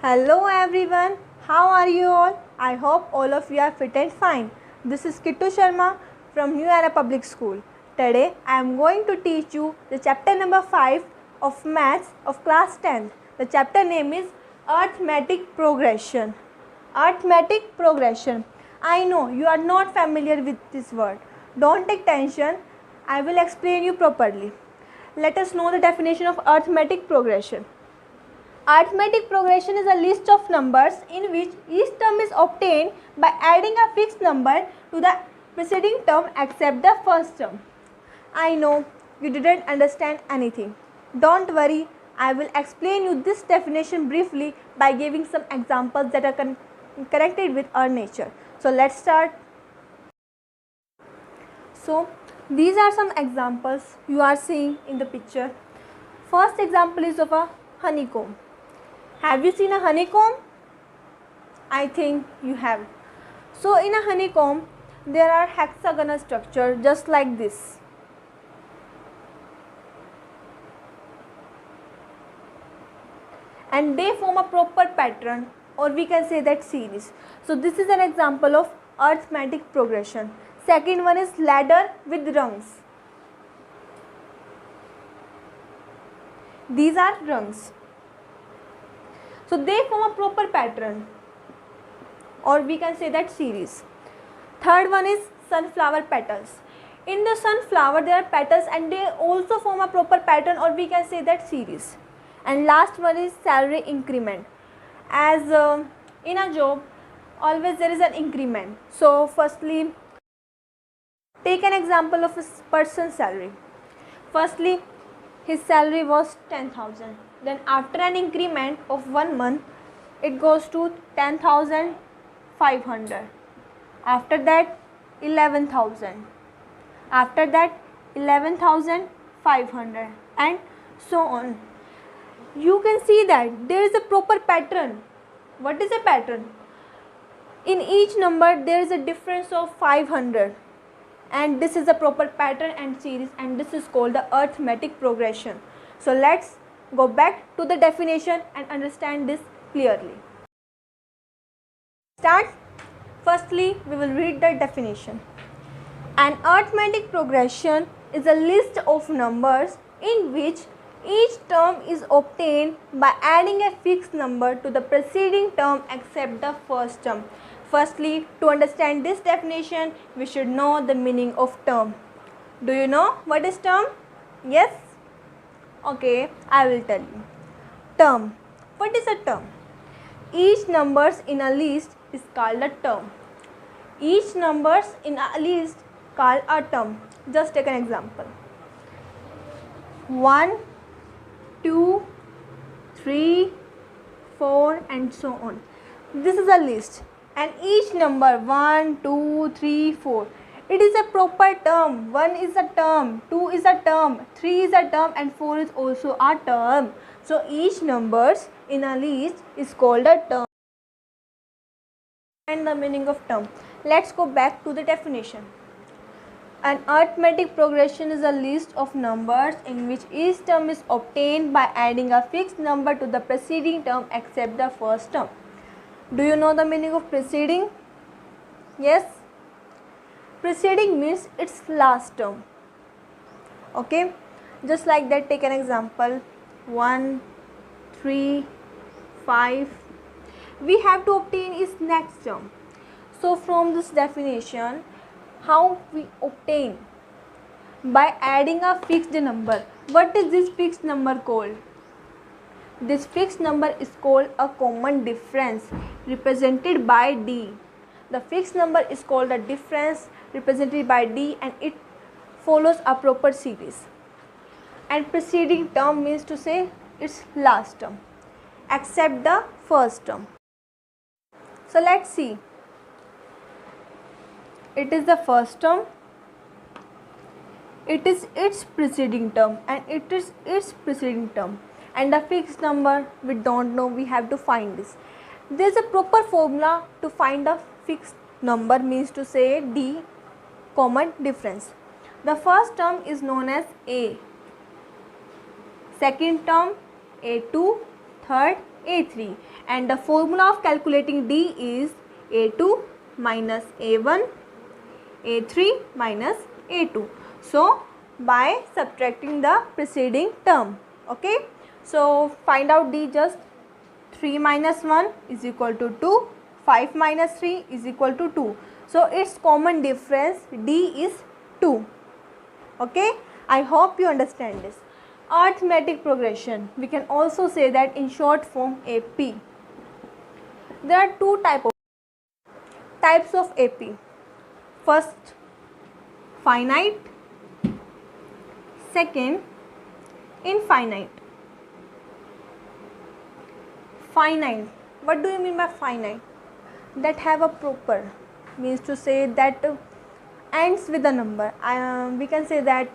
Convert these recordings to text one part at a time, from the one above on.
Hello everyone, how are you all? I hope all of you are fit and fine. This is Kittu Sharma from New Era Public School. Today I am going to teach you the chapter number 5 of Maths of class 10th. The chapter name is Arithmetic Progression. Arithmetic Progression. I know you are not familiar with this word. Don't take tension, I will explain you properly. Let us know the definition of arithmetic progression. Arithmetic progression is a list of numbers in which each term is obtained by adding a fixed number to the preceding term except the first term. I know you didn't understand anything. Don't worry, I will explain you this definition briefly by giving some examples that are connected with our nature. So let's start. So these are some examples you are seeing in the picture. First example is of a honeycomb. Have you seen a honeycomb? I think you have. So in a honeycomb, there are hexagonal structure just like this. And they form a proper pattern, or we can say that series. So this is an example of arithmetic progression. Second one is ladder with rungs. These are rungs. So they form a proper pattern, or we can say that series. Third one is sunflower petals. In the sunflower there are petals and they also form a proper pattern, or we can say that series. And last one is salary increment. As in a job, always there is an increment. So firstly, take an example of a person's salary. Firstly, his salary was 10,000. Then after an increment of 1 month, it goes to 10,500. After that, 11,000. After that, 11,500, and so on. You can see that there is a proper pattern. What is a pattern? In each number, there is a difference of 500. And this is a proper pattern and series, and this is called the arithmetic progression. So let's go back to the definition and understand this clearly. Start. Firstly, we will read the definition. An arithmetic progression is a list of numbers in which each term is obtained by adding a fixed number to the preceding term except the first term. Firstly, to understand this definition, we should know the meaning of term. Do you know what is term? Yes? Okay, I will tell you. Term. What is a term? Each numbers in a list is called a term. Each numbers in a list called a term. Just take an example. 1, 2, 3, 4 and so on. This is a list. And each number 1, 2, 3, 4. It is a proper term. 1 is a term, 2 is a term, 3 is a term, and 4 is also a term. So each numbers in a list is called a term. And the meaning of term. Let's go back to the definition. An arithmetic progression is a list of numbers in which each term is obtained by adding a fixed number to the preceding term except the first term. Do you know the meaning of preceding? Yes? Preceding means its last term. Okay? Just like that, take an example. 1, 3, 5. We have to obtain its next term. So from this definition, how we obtain? By adding a fixed number. What is this fixed number called? This fixed number is called a common difference, represented by D. The fixed number is called a difference, represented by D, and it follows a proper series. And preceding term means to say its last term, except the first term. So let's see. It is the first term, it is its preceding term, and it is its preceding term. And the fixed number we don't know, we have to find this. There is a proper formula to find a fixed number, means to say D, common difference. The first term is known as A. Second term A2, third A3, and the formula of calculating D is A2 minus A1, A3 minus A2. So by subtracting the preceding term. Okay, so find out D. Just 3 minus 1 is equal to 2, 5 minus 3 is equal to 2. So its common difference D is 2. Okay, I hope you understand this. Arithmetic progression, we can also say that in short form AP. There are two types of AP. First, finite. Second, infinite. Finite, what do you mean by finite? That have a proper, means to say that ends with a number. We can say that,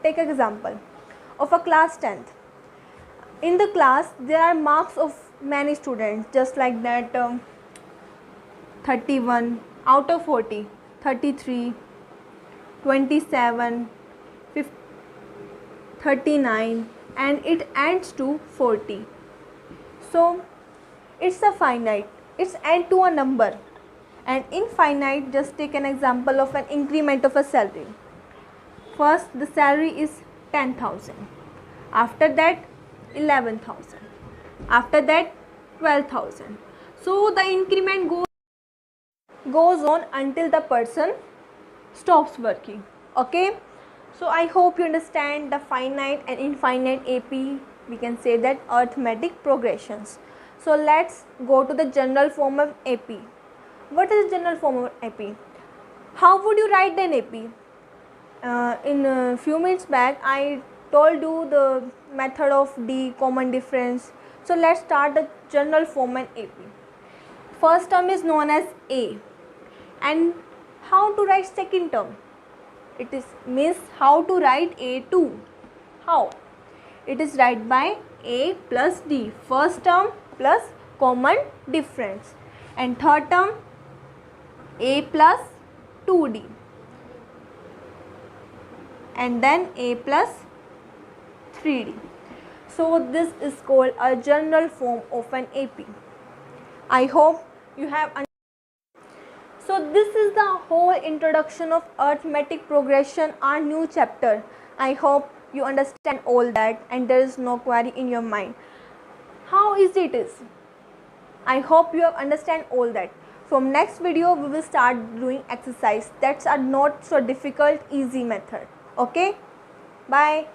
take an example of a class 10th. In the class there are marks of many students, just like that, 31 out of 40, 33, 27, 39, and it ends to 40. So it's a finite, it's end to a number. And infinite, just take an example of an increment of a salary. First the salary is 10,000, after that 11,000, after that 12,000. So the increment goes on until the person stops working. Okay, so I hope you understand the finite and infinite AP. We can say that arithmetic progressions. So let's go to the general form of AP. What is the general form of AP? How would you write an AP? In a few minutes back I told you the method of D, common difference. So let's start the general form of AP. First term is known as A. And how to write second term? It is means how to write A2. How? It is write by A plus D, first term plus common difference, and third term A plus 2D, and then A plus 3D. So this is called a general form of an AP. I hope you have understood. So this is the whole introduction of arithmetic progression, our new chapter. I hope you understand all that and there is no query in your mind. How easy it is? I hope you have understand all that. From next video we will start doing exercise. That's a not so difficult, easy method. Okay, bye.